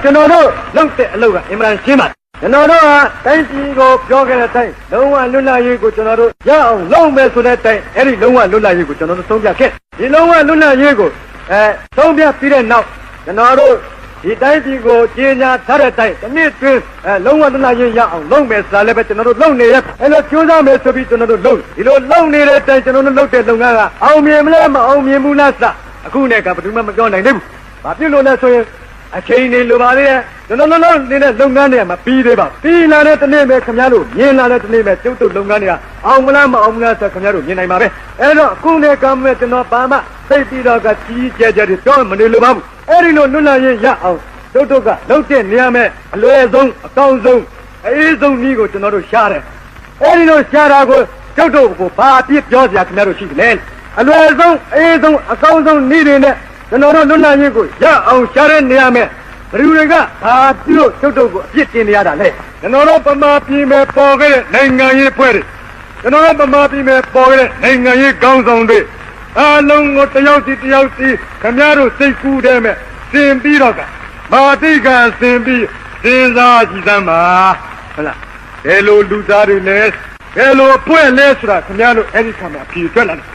ကျွန်တော်တို့လုပ်တဲ့အလုပ်ကအင်မတန်ရှင်းပါတယ်ကျွန်တော်တို့ဟာတိုင်းပြည်ကိုပြောခဲ့တဲ့အတိုင်းလုံးဝလွတ်လပ်ရေးကိုကျွန်တော်တို့ရအောင်လုပ်မယ်ဆိုတဲ့အတိုင်းအဲ့ဒီလုံးဝလွတ်လပ်ရေးကိုကျွန်တော်တို့ဆုံးဖြတ်ခဲ့ဒီလုံးဝလွတ်လပ်ရေးကိုဆုံးဖြတ်ပြီးတဲ့နောက်ကျွန်တော်တို့ဒီတိုင်းပြည်ကိုကြီးညာထားတဲ့အတိုင်းဒီနေ့တွင်လုံးဝလွတ်လပ်ရေးရအောင်လုပ်မယ်ဆိုတာလည်းပဲကျွန်တော်တို့လုပ်နေရအဲ့လိုကြိုးစားမယ်ဆိုပြီးကျွန်တော်တို့လုပ်ဒီလိုလုပ်နေတဲ့အတိုင်းကျွန်တော်တို့လုပ်တဲ့လုပ်ငန်းကအောင်မြင်မလဲမအောင်မြင်ဘူးလားစအခုနဲ့ကဘယ်သူမှမပြောနိုင်သေးဘူးဘာဖြစ်လို့လဲဆိုရင်အချိန်နေလိုပါလေကျွန်တော်တို့နေတဲ့လုပ်ငန်းတွေကမပြီးသေးပါပြီးလာတဲ့တနေ့ပဲခင်ဗျားတို့မြင်လာတဲ့တနေ့ပဲကျုပ်တို့လုပ်ငန်းတွေကအောင်မလားမအောင်မလားဆိုခင်ဗျားတို့မြင်နိုင်ပါပဲအဲ့တော့အခုနဲ့ကမဲ့ကျွန်တော်ဘာမှသိပြီးတော့ကကြီးကျယ်ကျယ်တွေပြောမနေလိုပါဘူးအဲ့ဒီလိုလွတ်လပ်ရေးရအောင်ကျုပ်တို့ကလုပ်တဲ့နေရာမဲ့အလွယ်ဆုံးအကောင်းဆုံးအေးဆုံးနည်းကိုကျွန်တော်တို့ရှားတယ်အဲ့ဒီလိုရှားတာကိုကျုပ်တို့ကိုဘာအပြစ်ပြောစရာခင်ဗျားတို့ရှိတယ်အလွယ်ဆုံးအေးဆုံးအကောင်းဆုံးနည်းတွေနဲ့ကျွန်တော်တို့လွတ်လပ်ရေးကိုရအောင်ရှားတဲ့နေရာမဲ့ဘယ်သူတွေကဘာပြုလို့ကျုပ်တို့ကိုအပြစ်တင်နေရတာလဲကျွန်တော်တို့ပမာပြည်မဲ့ပေါ်ခဲ့တဲ့နိုင်ငံရေးဖွဲ့တွေကျွန်တော်တို့ပမာပြည်မဲ့ပေါ်ခဲ့တဲ့နိုင်ငံရေးကောင်းဆောင်တွေအားလုံးကိုတယောက်စီခင်ဗျားတို့စိတ်ကူးတဲ့မဲ့စင်ပြီးတော့ကမာတိကစင်ပြီးစဉ်းစားကြည့်စမ်းပါဟုတ်လားဘယ်လိုလူသားတွေလဲဘယ်လိုအဖွဲ့လဲဆိုတာခင်ဗျားတို့အဲ့ဒီခါမှာဖြေထွက်လာတယ်